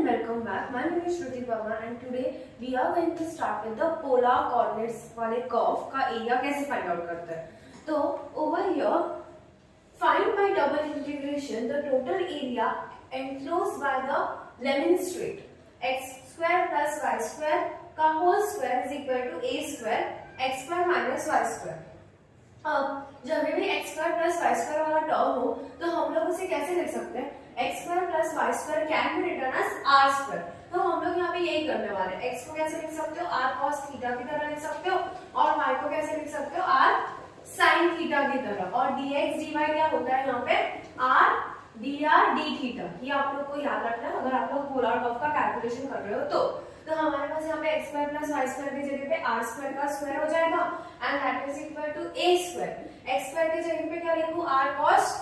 and welcome back. My name is Shruti Verma and today we are going to start with the polar coordinates वाले curve का area कैसे find out करते हैं. तो over here find by double integration the total area enclosed by the lemon straight x square plus y square का whole square is equal to a square x square minus y square. अब जब भी x square plus y square वाला term हो तो हम लोग उसे कैसे लिख सकते हैं? x square plus y square can be written as r square. तो हम लोग यहाँ पे यही करने वाले हैं. x को कैसे लिख सकते हो? r cos थीटा की तरह लिख सकते हो और y को कैसे लिख सकते हो? r sin थीटा की तरह. और dx dy क्या होता है यहाँ पे? r dr d theta. ये आप लोग को याद रखना है अगर आप लोग पोलर कर्व का कैलकुलेशन कर रहे हो तो हमारे पास यहाँ पे x square plus y square की जगह पे r स्क्वायर का स्क्वायर हो जाएगा and that is equal to a square. x square की जगह पे क्या लिखूं? r cos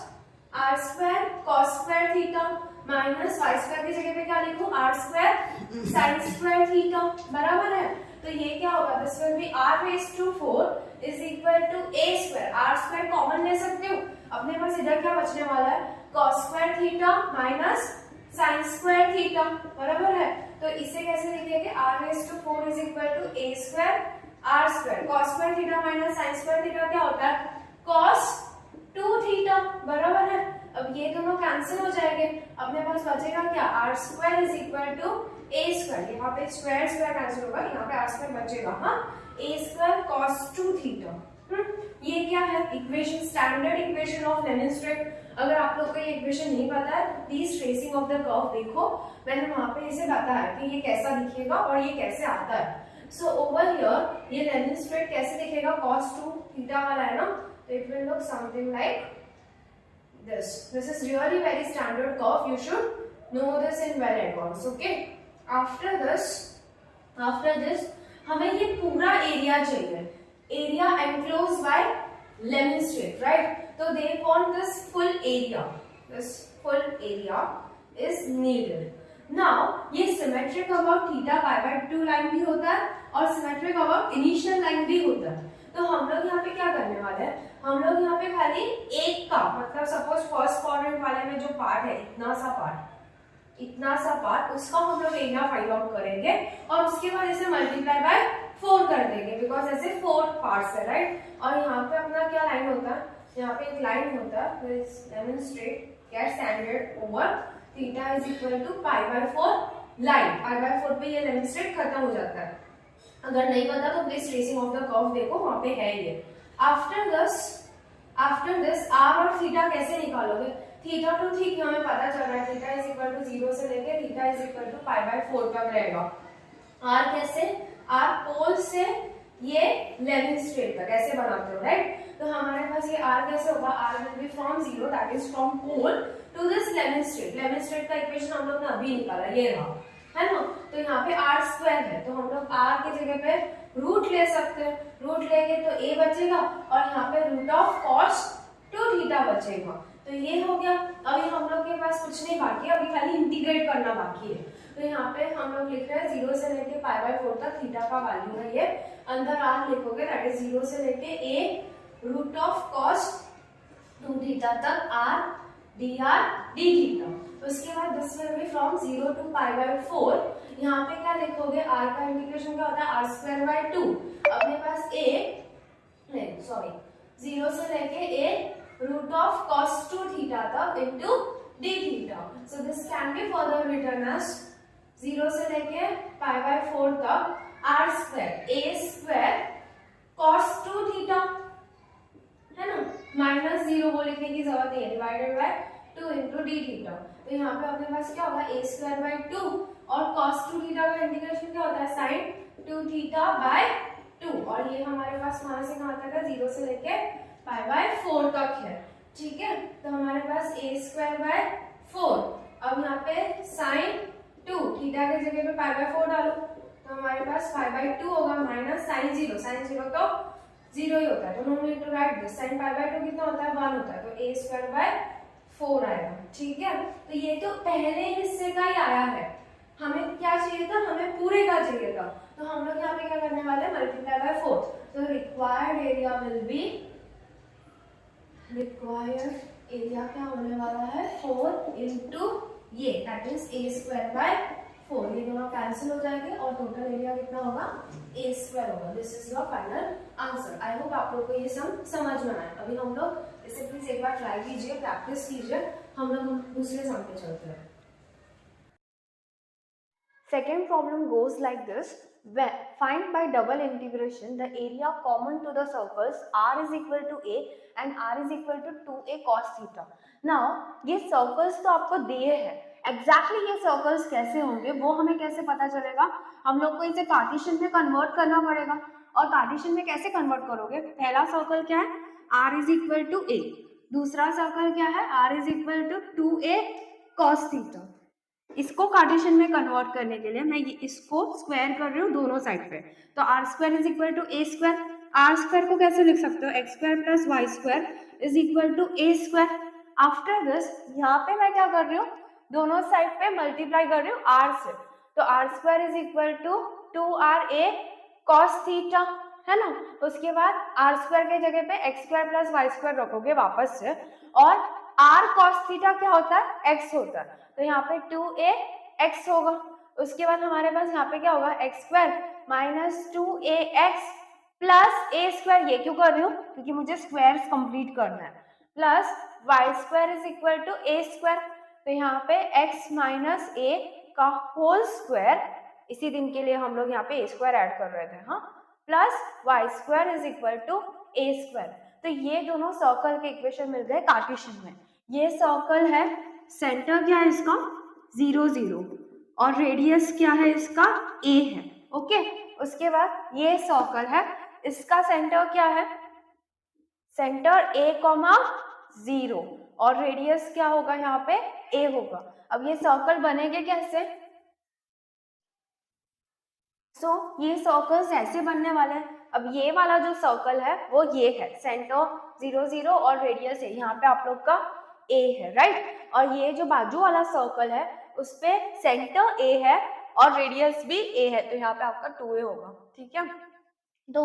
r square cos square theta minus y square की जगह पे क्या लिखूं? r square sin square theta. बराबर है. तो ये क्या होगा? This will be r raise to 4 is equal to a square. r square common ले सकते हो. अपने पास इधर क्या बचने वाला है? cos square theta minus sin square theta. बराबर है. तो इसे कैसे लिखेंगे? r raise to 4 is equal to a square r square. cos square theta minus sin square theta क्या होता है? cos 2 theta. बराबर है. अब ये दोनों कैंसिल हो जाएंगे. अपने पास बचेगा क्या? r square is equal to a square. यहाँ पे स्क्वायर स्क्वायर कैंसिल होगा, यहाँ पे r स्क्वायर बचेगा. हाँ, a स्क्वायर cos 2 थीटा. ये क्या है? Equation, standard equation of lemon straight. अगर आप लोग को ये इक्वेशन नहीं पता है please tracing of the curve देखो. मैंने वहां पे इसे बताया कि ये कैसा दिखेगा और ये कैसे आता है. सो ओवर हियर ये लेमन स्ट्रेट कैसे दिखेगा? cos 2 थीटा वाला है ना, तो it will look something like this. This is really very standard curve. You should know this in well advance. Okay. After this हमें ये पूरा एरिया चाहिए. Area enclosed by lemon straight, right? So they want this full area. This full area is needed. Now ये symmetric about theta pi by 2 line भी होता है और symmetric about initial line भी होता है. तो हम लोग यहाँ पे क्या करने वाले हैं? हम लोग यहाँ पे खाली एक का मतलब सपोज फर्स्ट क्वाड्रेंट वाले में जो पार्ट है इतना सा पार्ट उसका हम लोग एरिया फाइंड आउट करेंगे और उसके बाद इसे मल्टीप्लाई बाय 4 कर देंगे बिकॉज ऐसे 4 पार्ट्स है, राइट. और यहाँ पे अपना क्या लाइन होता है? यहाँ पे एक लाइन होता है lemniscate get standard over theta is equal to pi by 4 line. Pi by 4 पे ये लेमन स्ट्रेट खत्म हो जाता है. अगर नहीं पता तो please tracing of the curve देखो, वहां पे है ये. आफ्टर दिस r और थीटा कैसे निकालोगे? थीटा तो ठीक है, हमें पता चल रहा है थीटा इज इक्वल टू 0 से लेके theta is equal to pi by 4 तक रहेगा. r कैसे? r पोल से ये लेमन स्ट्रेट तक ऐसे बनाते हो, राइट. तो हमारे पास ये r कैसे होगा? r will be from 0 that is from pole to this lemniscate. Lemniscate का इक्वेशन हम लोग ने अभी निकाला, ये रहा है ना. तो यहाँ पे r स्क्वायर है तो हम लोग r की जगह पे रूट ले सकते हैं. रूट लेंगे तो a बचेगा और यहाँ पे रूट ऑफ cos 2 थीटा बचेगा. तो ये हो गया. अभी हम लोग के पास कुछ नहीं बाकी है, अभी खाली इंटीग्रेट करना बाकी है. तो यहाँ पे हम लोग लिख रहे हैं 0 से लेके पाई बाय 4 तक थीटा का वैल्यू है ये. अंदर r लिखोगे दैट इज 0 से लेके a root of cos 2 theta तक r dr d थीटा. उसके बाद this will be from 0 to pi by 4. यहाँ पे क्या लिखोगे? r का इंटीग्रेशन क्या होता है? r square by 2. अपने पास a 0 से लेके a root of cos 2 theta तक into d theta. So this can be further written as 0 से लेके पाई बाय 4 तक r square a square cos 2 theta है ना, माइनस 0 वो लिखने की जरूरत नहीं है, divided by 2 into D theta. तो यहाँ पे अपने पास क्या होगा? a स्क्वायर बाय 2 और cos 2 थीटा का इंटीग्रेशन क्या होता है? sin 2 theta by 2. और ये हमारे पास कहाँ से कहाँ तक है? 0 से लेके पाई बाय 4 तक है. ठीक है. तो हमारे पास a स्क्वायर बाय 4. अब यहाँ पे sin 2 थीटा के जगह पे पाई बाय 4 डालो तो हमारे पास पाई बाय 2 होगा माइनस sin 0. sin 0 तो 0 ही होता है तो no need to write this. sin pi by 2 कितना होता है? 1 होता है. तो a स्क्वायर बाय 4 आएगा. ठीक है. तो ये तो पहले हिस्से का ही आया है. हमें क्या चाहिए था? हमें पूरे का चाहिए था. तो हम लोग यहाँ पे क्या करने वाले हैं? Multiply by 4. तो रिक्वायर्ड एरिया विल बी क्या होने वाला है? 4 इंटू ये that is a square bye 4, ये दोनों कैंसिल हो जाएंगे और टोटल एरिया कितना होगा a स्क्वायर होगा। This is your final answer. I hope आप लोग को ये सम समझ में आए। अभी हम लोग इसे प्लीज एक बार ट्राई कीजिए, प्रैक्टिस कीजिए। हम लोग दूसरे सम पे चलते हैं। Second problem goes like this. Find by double integration the area common to the circles r is equal to a and r is equal to 2a cos theta. Now ये circles तो आपको दिए हैं, exactly ये circles कैसे होंगे वो हमें कैसे पता चलेगा? हम लोग को इसे कार्टेशियन में कन्वर्ट करना पड़ेगा। और कार्टेशियन में कैसे कन्वर्ट करोगे? पहला सर्कल क्या है? r is equal to a। दूसरा सर्कल क्या है? r is equal to 2a cos theta। इसको कार्टेशियन में कन्वर्ट करने के लिए मैं इसको स्क्वायर कर रही हूँ दोनों साइड पे। तो R square is equal to A square. R square को कैसे लिख सकते हो? X square plus Y square is equal to A square. After this यहाँ पे मैं क्या कर रही हूँ? दोनों साइड पे मल्टीप्लाई कर रही हूँ आर से। तो R square is equal to 2ra cos theta, है ना। उसके बाद आर स्क्वायर के जगह पे X square plus Y square रखोगे वापस से, और आर cos थीटा क्या होता है? एक्स होता है। तो यहाँ पे 2ax होगा। उसके बाद हमारे पास यहाँ पे क्या होगा? X square minus 2ax plus a square. ये क्यों कर रही हूँ? क्योंकि मुझे स्क्वायर्स कंप्लीट करना है। Plus Y square is equal to A square. तो यहाँ पे x माइनस ए का होल स्क्वायर, इसी दिन के लिए हम लोग यहाँ पे ए स्क्वायर ऐड कर रहे थे, हाँ, plus Y square is equal to A square. तो ये दोनों सर्कल के इक्वेशन मिल गए कार्टेशियन में। ये सर्कल है, सेंटर क्या है इसका? 0 0, और रेडियस क्या है इसका? a है। ओके, उसके बाद ये सर्कल है, इसका सेंटर क्या है? सेंटर a,0 और रेडियस क्या होगा यहाँ पे? a होगा। अब ये सर्कल बनेंगे कैसे? ये सर्कल्स ऐसे बनने वाले हैं। अब ये वाला जो सर्कल है वो ये है, सेंटर 0 0 और रेडियस है, यहाँ पे आप लोग का a है, राइट। और ये जो बाजू वाला सर्कल है उस पे सेंटर a है और रेडियस भी a है, तो यहाँ पे आपका 2a होगा, ठीक है। तो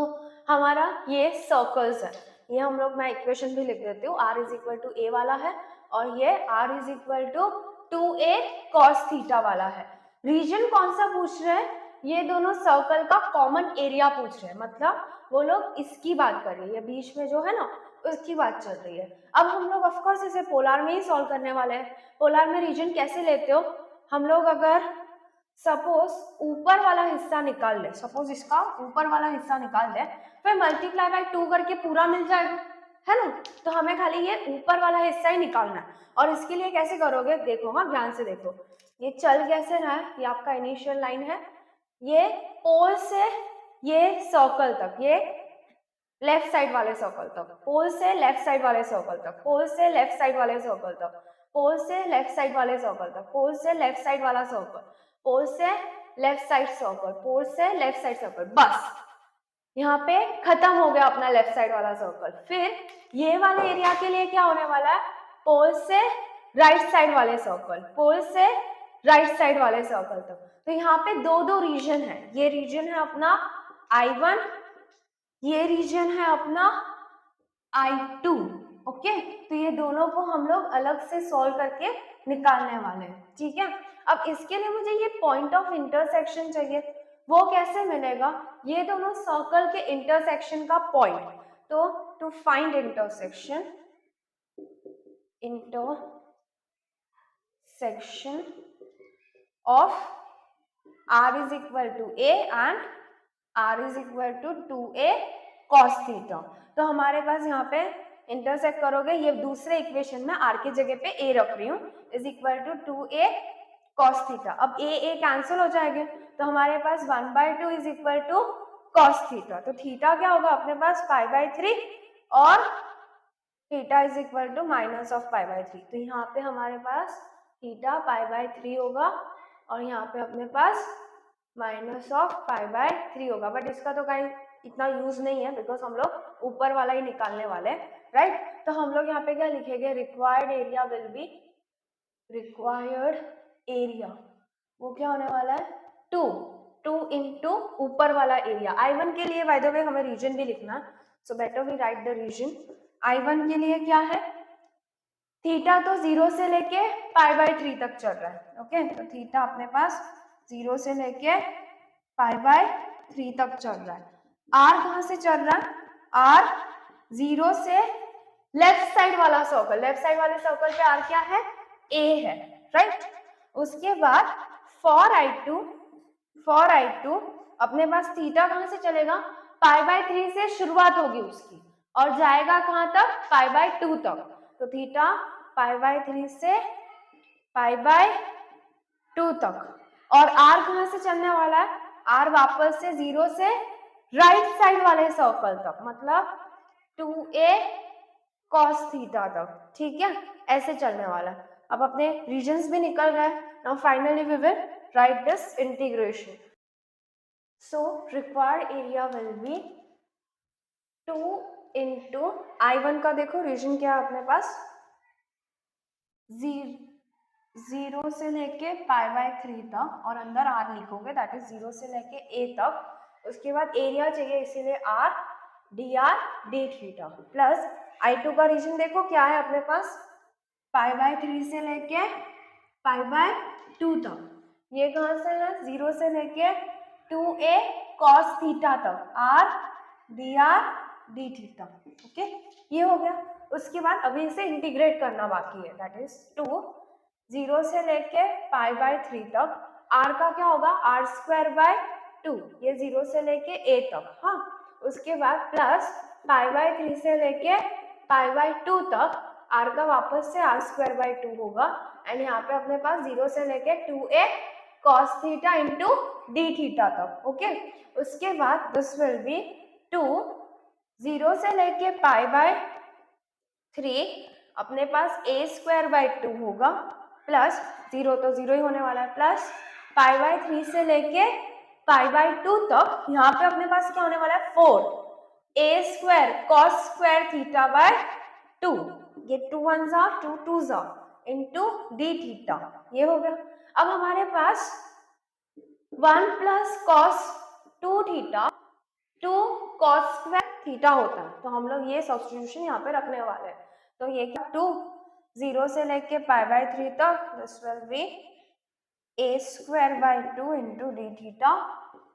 हमारा ये सर्कल्स है, ये हम लोग, मैं इक्वेशन भी लिख देती हूँ, r is equal to a वाला है और ये r is equal to 2a cos theta वाला है। रीजन कौन सा पूछ रहे हैं? ये दोनों सर्कल का कॉमन एरिया पूछ रहे हैं, मतलब वो लोग इसकी बात कर रही है, बीच में जो है ना उसकी बात चल रही है। अब हम लोग ऑफ कोर्स इसे पोलर में ही सॉल्व करने वाले हैं। पोलर में रीजन कैसे लेते हो? हम लोग अगर सपोज ऊपर वाला हिस्सा निकाल ले, सपोज इसका ऊपर वाला हिस्सा निकाल दे, फिर मल्टीप्लाई बाय 2 करके पूरा मिल जाएगा, है ना। तो हमें खाली ये ऊपर वाला हिस्सा ही निकालना है। और इसके लिए कैसे करोगे? देखो, हाँ, ध्यान से देखो, ये चल कैसे रहा है, ये आपका इनिशियल लाइन है, ये पोल से ये सर्कल तक, ये लेफ्ट साइड वाले सर्कल तक, पोल से लेफ्ट साइड वाले सर्कल तक, पोल से लेफ्ट साइड वाले सर्कल तक, पोल से लेफ्ट साइड वाले सर्कल तक, पोल से लेफ्ट साइड वाला सर्कल, पोल से लेफ्ट साइड सर्कल, पोल से लेफ्ट साइड सर्कल, बस यहाँ पे खत्म हो गया अपना लेफ्ट साइड वाला सर्कल। फिर ये वाले एरिया के लिए क्या होने वाला है? पोल से राइट साइड वाले सर्कल, पोल से राइट साइड वाले सर्कल तक। तो यहाँ पे दो रीजन है, ये रीजन है अपना I1, ये रीजन है अपना I2। ओके, तो ये दोनों को हम लोग अलग से सॉल्व करके निकालने वाले हैं, ठीक है। अब इसके लिए मुझे ये पॉइंट ऑफ इंटरसेक्शन चाहिए, वो कैसे मिलेगा? ये दोनों सर्कल के इंटरसेक्शन का पॉइंट। तो to find intersection of r is equal to a and r is equal to 2a cos थीटा। तो हमारे पास यहाँ पे इंटरसेक्ट करोगे, ये दूसरे इक्वेशन में r की जगह पे a रख रही हूँ, is equal to 2a cos theta. अब a कैंसिल हो जाएंगे, तो हमारे पास 1/2 इज इक्वल टू cos थीटा। तो थीटा क्या होगा अपने पास? π/3 और theta is equal to minus of π/3। तो यहाँ पे हमारे पास थीटा π/3 होगा और यहाँ पे अपने पास माइनस ऑफ π/3 होगा। बट इसका तो कहीं इतना यूज नहीं है, बिकॉज हम लोग ऊपर वाला ही निकालने वाले हैं, राइट। तो हम लोग यहाँ पे क्या लिखेंगे? Required area will B, required area वो क्या होने वाला है? 2 इंटू ऊपर वाला एरिया। I1 के लिए बाय द वे हमें रीजन भी लिखना है, so better we write the region. I1 के लिए क्या है? थीटा तो 0 से लेके π/3 तक चल रहा है, ओके। तो थीटा अपने पास 0 से लेके π/3 तक चल रहा है। r कहाँ से चल रहा है? r 0 से लेफ्ट साइड वाला सर्कल, लेफ्ट साइड वाले सर्कल पे r क्या है? a है, राइट। उसके बाद फॉर I2 अपने पास थीटा कहाँ से चलेगा? π/3 से शुरुआत होगी उसकी और जाएगा कहाँ तक? π/2 तक। तो थीटा π/3 से π/2 तक। और r कहाँ से चलने वाला है? r वापस से 0 से राइट साइड वाले सर्कल तक, मतलब 2a cos थीटा तक, ठीक है, ऐसे चलने वाला है। अब अपने रीजन्स भी निकल गए। Now finally we will write this integration. So required area will be 2 into I1 का देखो रीजन क्या है अपने पास? 0 से लेके π/3 तक और अंदर r लिखोगे, दैट इज 0 से लेके a तक। उसके बाद एरिया चाहिए, इसीलिए r dr d theta plus I2 का रीजन देखो क्या है अपने पास? π/3 से लेके π/2 तक। ये कहाँ से है? 0 से लेके 2a cos थीटा तक, r dr d theta. Okay, ये हो गया। उसके बाद अभी इसे इंटीग्रेट करना बाकी है, दैट इज 2 0 से लेके π/3 तक, r का क्या होगा? r²/2, ये 0 से लेके a तक, हाँ। उसके बाद प्लस π/3 से लेके π/2 तक, r का वापस से r²/2 होगा एंड यहाँ पे अपने पास 0 से लेके 2a cos theta into d theta तक। ओके, उसके बाद दिस विल बी 2 0 से लेके π/3 अपने पास a²/2 होगा प्लस 0 तो 0 ही होने वाला है, प्लस π/3 से लेके π/2 तक, यहाँ पे अपने पास क्या होने वाला है? 4a² cos² थीटा/2, ये 2 1 जा 2 2 जा इंटू d थीटा, ये हो गया। अब हमारे पास 1 plus cos 2 theta 2 cos² theta होता है, तो हम लोग ये सब्स्टिट्यूशन यहाँ पे रखने वाले हैं। तो ये क्या? 2 0 से लेके π/3 तक, this will be a²/2 into d theta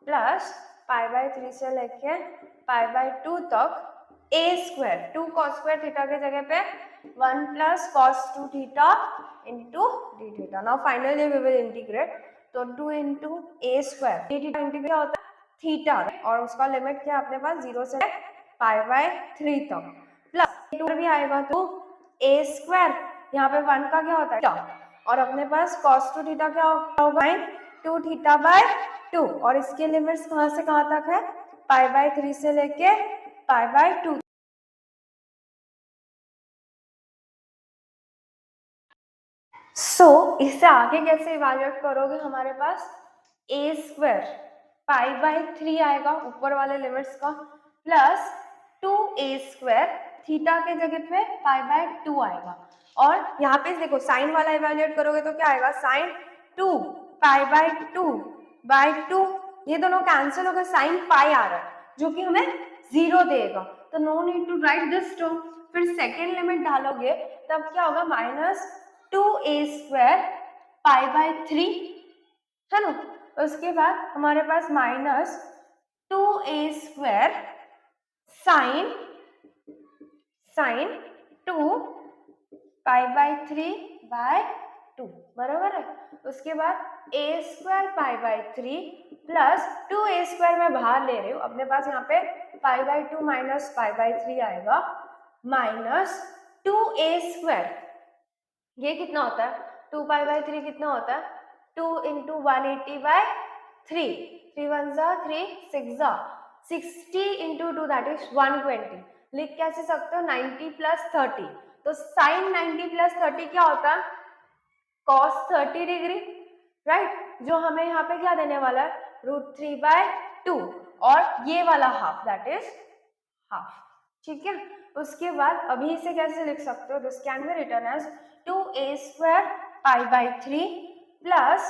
plus π/3 से लेके π/2 तक a², 2 cos² थीटा के जगह पे 1 प्लस cos 2 थीटा into d theta. Now finally we will integrate, तो 2 into a², d theta integrate होता है थीटा और उसका लिमिट क्या है अपने पास? 0 से π/3 तक, प्लस 2 भी आएगा तो a², यहाँ पे 1 का क्या होता है? और अपने पास cos 2 थीटा क्या होगा? 2 थीटा/2 और इसके लिमिट्स कहाँ से कहाँ तक है? π/3 से लेके π/2। इससे आगे कैसे इवैल्यूएट करोगे? हमारे पास a² π/3 आएगा ऊपर वाले लिमिट्स का, प्लस 2a² थीटा के जगह पे π/2 आएगा। और यहाँ पे देखो साइन वाला इवैल्यूएट करोगे तो क्या आएगा? साइन 2 π/2/2, ये दोनों कैंसिल होकर साइन पाई आ रहा है जो कि हमें 0 देगा, तो no need to write this term. फिर सेकेंड लिमिट डालोगे तब क्या होगा? -2a² π/3 है ना। उसके बाद हमारे पास -2a² साइन 2 π/3/2, बराबर है। उसके बाद a² π/3 प्लस 2a² मैं बाहर ले रही हूँ, अपने पास यहाँ पे π/2 माइनस π/3 आएगा, माइनस 2a², ये कितना होता है? 2 π/3 कितना होता है? 2 इंटू 180/3, 3 1 जा 3 6 जा 60 इंटू 2 दैट इज 120। लिख कैसे सकते हो? 90 प्लस 30, तो साइन 90 प्लस 30 क्या होता है? cos 30 degree, right. जो हमें यहाँ पे क्या देने वाला है? √3/2 और ये वाला हाफ दैट इज हाफ, ठीक है। उसके बाद अभी इसे कैसे लिख सकते हो? This can be written as 2a² π/3 plus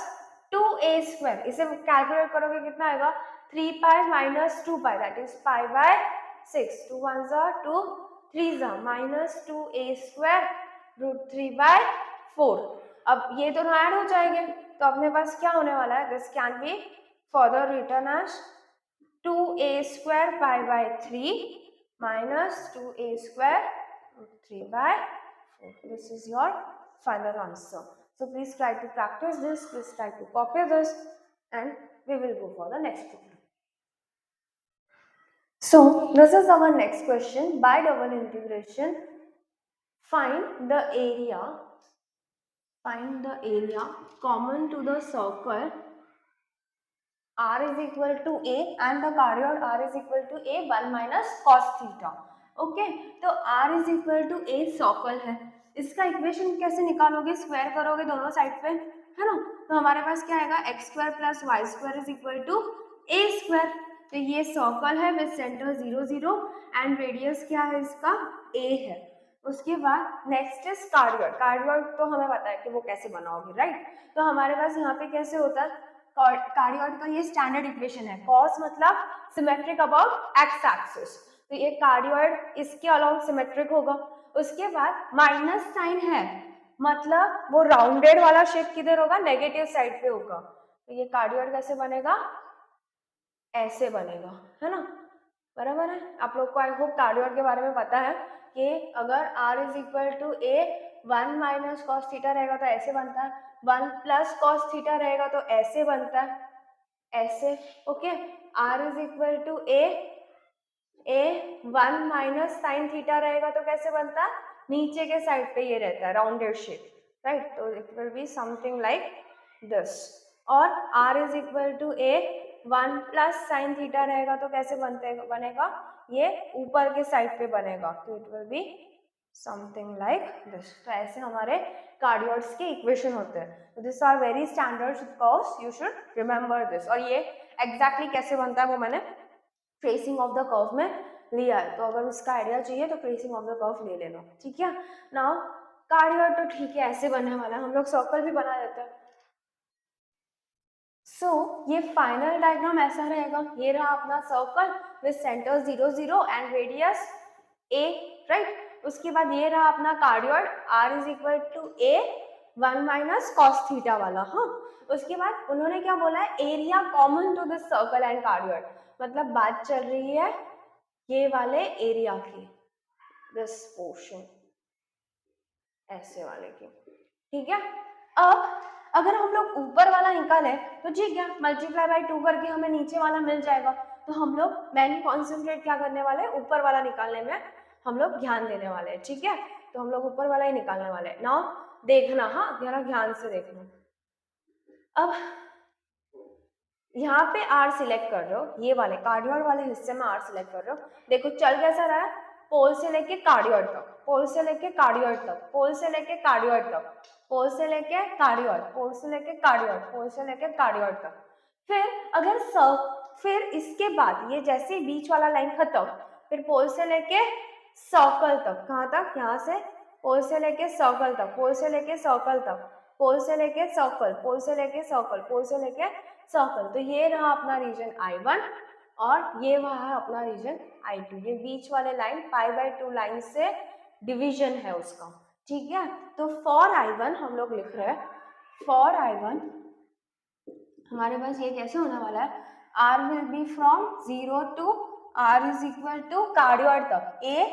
2a², इसे कैलकुलेट करोगे कितना आएगा? 3π माइनस 2π दैट इज π/6, 2 1 जा 2 3 जा माइनस 2a² √3/4। अब ये दोनों ऐड हो जाएंगे, तो अपने पास क्या होने वाला है, this can be further written as 2a² pi by 3 minus 2a² 3 by 4. This is your final answer. So please try to practice this, please try to copy this, and we will go for the next problem. So this is our next question. By double integration, find the area common to the circle r is equal to a and the cardioid r is equal to a 1 minus cos theta. Okay, तो r is equal to a circle है, इसका equation कैसे निकालोगे, square करोगे दोनों side पे, है ना, तो हमारे पास क्या आएगा, x² plus y² is equal to a²। तो ये सर्कल है विद सेंटर 0 0 एंड रेडियस क्या है इसका, a है। उसके बाद नेक्स्ट इज कार्डियोइड। कार्डियोइड तो हमें पता है कि वो कैसे बनाओगे, राइट। तो हमारे पास यहाँ पे कैसे होता है, कार्डियोइड का ये स्टैंडर्ड इक्वेशन है, कॉस मतलब सिमेट्रिक अबाउट एक्स एक्सिस, तो ये कार्डियोइड इसके अलाउंग सिमेट्रिक होगा। उसके बाद माइनस साइन है, मतलब वो राउंडेड वाला शेप किधर होगा, नेगेटिव साइड पे होगा, तो ये कार्डियोइड कैसे बनेगा, ऐसे बनेगा, है ना, बराबर है। आप लोग को आई होप कार्डियोइड के बारे में पता है कि अगर r is equal to a 1 minus cos theta रहेगा तो ऐसे बनता है, 1 प्लस कॉस थीटा रहेगा तो ऐसे बनता है, ऐसे, okay. r is equal to a 1 minus sine theta रहेगा तो कैसे बनता है, नीचे के साइड पे ये रहता है राउंडेड शेप, राइट, तो it will be something like this. और r is equal to a 1 plus sine theta रहेगा तो कैसे बनेगा, ये ऊपर के साइड पे बनेगा, तो it will be something like this. तो ऐसे हमारे कार्डियोइड्स के इक्वेशन होते हैं, this are very standard curves, you should remember this. और ये एग्जैक्टली कैसे बनता है वो मैंने ट्रेसिंग ऑफ द कर्व में लिया है, तो अगर उसका आइडिया चाहिए तो ट्रेसिंग ऑफ द कर्व ले लेना, ठीक है। नाउ कार्डियोइड तो ठीक है ऐसे बनने वाला है, हम लोग सर्कल भी बना देते हैं। सो ये फाइनल डायग्राम ऐसा रहेगा, ये रहा अपना circle with centre 0 0 and radius a, right. उसके बाद ये रहा अपना cardioid r is equal to a 1 minus cos theta वाला, हाँ। उसके बाद उन्होंने क्या बोला है, area common to this circle and cardioid, मतलब बात चल रही है ये वाले एरिया की, दिस पोर्शन ऐसे वाले की, ठीक है। अब अगर हम लोग ऊपर वाला निकाले तो ठीक है, मल्टीप्लाई बाय 2 करके हमें नीचे वाला मिल जाएगा, तो हम लोग मेन कॉन्सेंट्रेट क्या करने वाले हैं, ऊपर वाला निकालने में हम लोग ध्यान देने वाले हैं, ठीक है। तो हम लोग ऊपर वाला ही निकालने वाले हैं। नाउ देखना, हाँ जरा ध्यान से देखना। अब यहाँ पे r सिलेक्ट कर रहे हो, ये वाले कार्डियोइड वाले हिस्से में r सिलेक्ट कर रहे हो, देखो चल कैसा रहा है, पोल से लेके कार्डियोइड तक, पोल से लेके कार्डियोइड तक, पोल से लेके कार्डियोइड तक, पोल से लेके कार्डियोइड, पोल से लेके कार्डियोइड, पोल से लेके कार्डियोइड तक। फिर अगर फिर इसके बाद ये जैसे बीच वाला लाइन खत्म, फिर पोल से लेके सर्कल तक, कहाँ तक, यहाँ से पोल से लेके सर्कल तक, पोल से लेके सर्कल तक, पोल से लेके सर्कल, पोल से लेके सर्कल, पोल से लेके सर्कल। तो ये रहा अपना रीजन I1 और ये वहाँ है अपना रीजन I2। ये बीच वाले लाइन π/2 लाइन से डिवीजन है उसका, ठीक है। तो फॉर I1 हम लोग लिख रहे हैं, फॉर I1 हमारे पास ये कैसे होने वाला है, r will be from 0 to r is equal to cardioid तक, a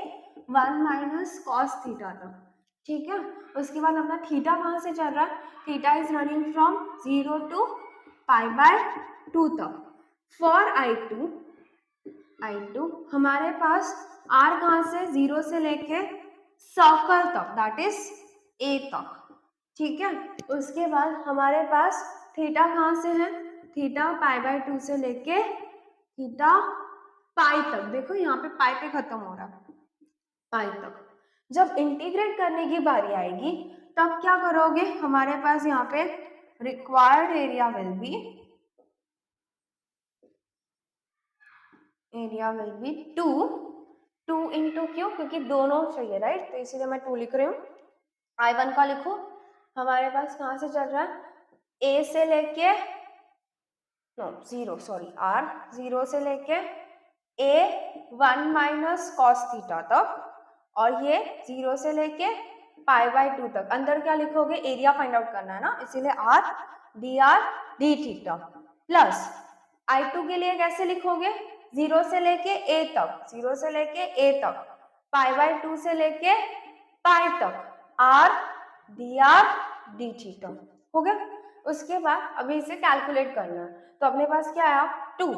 1 माइनस कॉस थीटा तक, ठीक है। उसके बाद अपना थीटा कहाँ से चल रहा है, theta is running from 0 to π/2 तक। फॉर I2 हमारे पास r कहाँ से, 0 से लेके सर्कल तक, दैट इज a तक, ठीक है। उसके बाद हमारे पास थीटा कहाँ से है, थीटा π/2 से लेके थीटा पाई तक, देखो यहाँ पे पाई पे खत्म हो रहा है, पाई तक। जब इंटीग्रेट करने की बारी आएगी तब क्या करोगे, हमारे पास यहाँ पे required area will be 2 into Q, क्योंकि दोनों चाहिए, राइट, तो इसीलिए मैं 2 लिख रही हूँ। I1 का लिखो, हमारे पास कहाँ से चल रहा है, a से लेके r 0 से लेके a 1 माइनस कॉस थीटा तक, और ये 0 से लेके पाई बाय 2 तक। अंदर क्या लिखोगे, एरिया फाइंड आउट करना है ना, इसीलिए R D theta plus I2 के लिए कैसे लिखोगे, 0 से लेके a तक, 0 से लेके a तक, पाई बाय 2 से लेके पाई तक, आर डी थीटा हो गया। उसके बाद अभी इसे कैलकुलेट करना है, तो अपने पास क्या आया 2,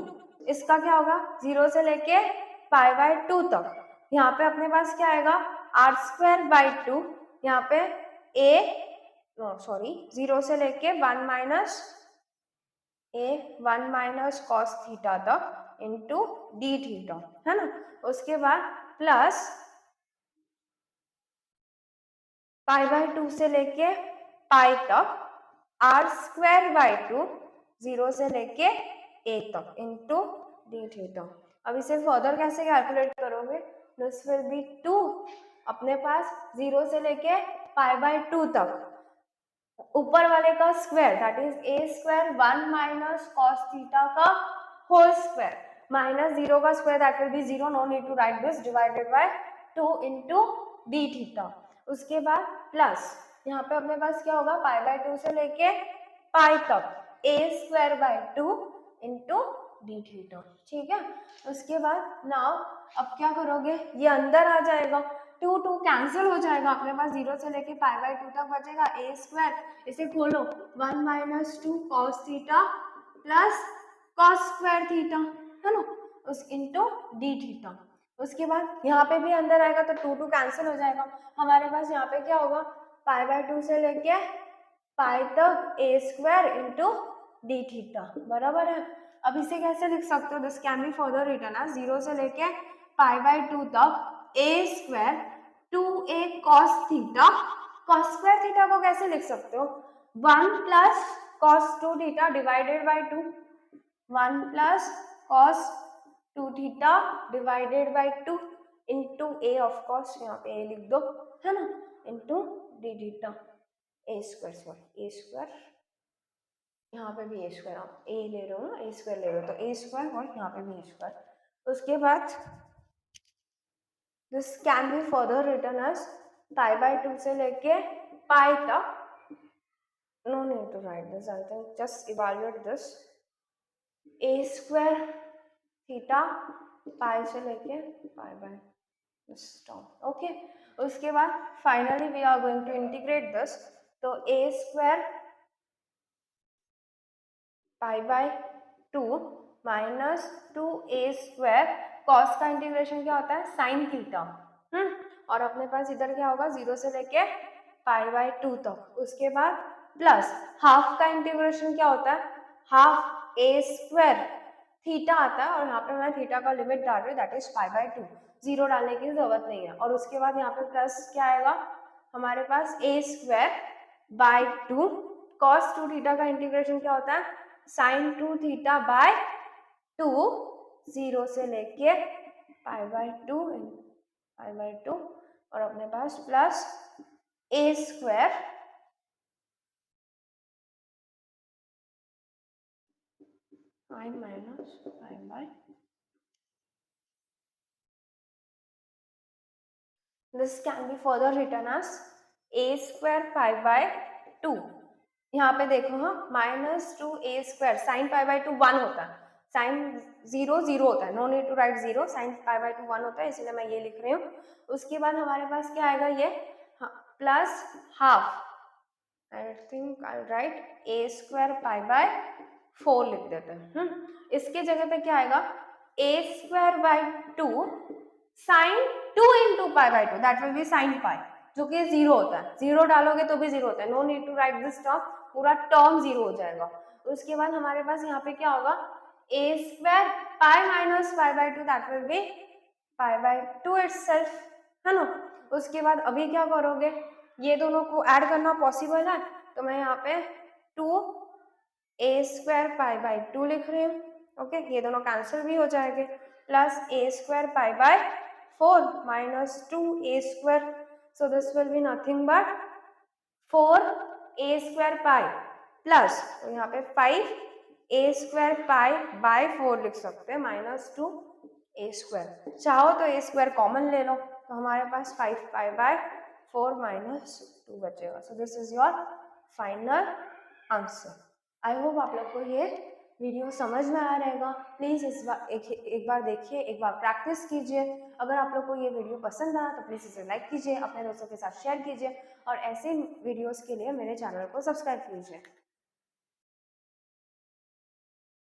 इसका क्या होगा 0 से लेके पाई बाय 2 तक, यहाँ पे अपने पास क्या आएगा आर स्क्वायर बाई 2, यहाँ पे सॉरी 0 से लेके 1 माइनस कॉस थीटा तक इंटू डी थीटा है ना। उसके बाद प्लस पाई बाय 2 से लेके पाई तक आर स्क्वायर बाई 2 0 से लेके a तक इंटू डी थीटा। अब इसे फर्दर कैसे कैलकुलेट करोगे, दिस विल बी 2, अपने पास 0 से लेके पाई बाय 2 तक, ऊपर वाले का square that is a square 1 minus cos theta का होल स्क्वायर माइनस 0 का square that will be 0, no need to write this, divided by 2 into D theta. उसके बाद प्लस यहाँ पे अपने पास क्या होगा पाई बाय 2 से लेके पाई तक a square by 2 into D theta, ठीक है। उसके बाद नाउ अब क्या करोगे, ये अंदर आ जाएगा, 2 2 कैंसिल हो जाएगा, अपने पास 0 से लेके पाई बाय 2 तक बचेगा a स्क्वायर, इसे खोलो 1 minus 2 cos theta plus cos square theta है ना, उस इंटू डी थीटा। उसके बाद यहाँ पे भी अंदर आएगा तो 2 2 कैंसिल हो जाएगा, हमारे पास यहाँ पे क्या होगा पाई बाय 2 से लेके पाई तक a square into D theta बराबर है। अब इसे कैसे लिख सकते हो, this can be further written as 0 से लेके पाई बाय 2 तक a square 2a cos theta, cos square theta को कैसे लिख सकते हो 1 plus cos 2 theta divided by 2, 1 plus cos 2 theta divided by 2 into a of course यहाँ पे a लिख दो है ना, into D theta a square, sorry a square, यहाँ पे भी a स्क्वायर, आप a ले रहे हो ना a स्क्वायर ले रहे हो तो a स्क्वायर और यहाँ पे भी a स्क्वायर। उसके बाद this can be further written as pi by 2 से लेके पाई तक, no need to write this, I think just evaluate this, a square theta pi से लेके pi by this term, okay. उसके बाद finally we are going to integrate this, तो a square pi by 2 minus 2a square, cos का integration क्या होता है sine theta, और अपने पास इधर क्या होगा 0 से लेके पाई बाय 2 तक। उसके बाद प्लस हाफ का इंटीग्रेशन क्या होता है हाफ a स्क्वायर थीटा आता है, और यहाँ पे मैं थीटा का लिमिट डाल रही हूँ दैट इज पाई बाय 2, 0 डालने की जरूरत नहीं है। और उसके बाद यहाँ पे प्लस क्या आएगा हमारे पास a square by 2 cos 2 theta का इंटीग्रेशन क्या होता है साइन 2 थीटा बाय 2, 0 से लेके पाई बाय 2 और अपने पास plus a square pi minus pi by, this can be further written as a square pi by 2, यहाँ पे देखो हाँ minus 2a square, sine pi by 2 1 होता है, साइन 0 0 होता है, no need to write 0, sine pi by 2 1 होता है इसलिए मैं ये लिख रही हूँ। उसके बाद हमारे पास क्या आएगा ये plus half, I think I right a square pi by 4 लिख देते हैं। इसके जगह पे क्या आएगा a square by 2 sine 2 into pi by 2 that will be sine pi, जो कि 0 होता है, 0 डालोगे तो भी 0 होता है, no need to write this term, पूरा टर्म 0 हो जाएगा। उसके बाद हमारे पास यहाँ पे क्या होगा a square pi minus pi by 2 that will B pi by 2 itself है ना। उसके बाद अभी क्या करोगे ये दोनों को ऐड करना पॉसिबल है, तो मैं यहाँ पे 2a स्क्वायर पाई बाय 2 लिख रही हूँ, ओके ये दोनों कैंसिल भी हो जाएंगे, plus a square pi by 4 minus 2a square, so this will be nothing but 4a square pi plus, तो यहाँ पे 5a square pi by 4 लिख सकते हैं minus 2a square, चाहो तो a square कॉमन ले लो, तो हमारे पास 5 pi by 4 माइनस 2 बचेगा। So this is your final answer. I hope आप लोग को ये वीडियो समझ में आया रहेगा। प्लीज़ एक बार देखिए, एक बार प्रैक्टिस कीजिए। अगर आप लोग को ये वीडियो पसंद आया तो प्लीज़ इसे लाइक कीजिए, अपने दोस्तों के साथ शेयर कीजिए और ऐसे वीडियोस के लिए मेरे चैनल को सब्सक्राइब कीजिए।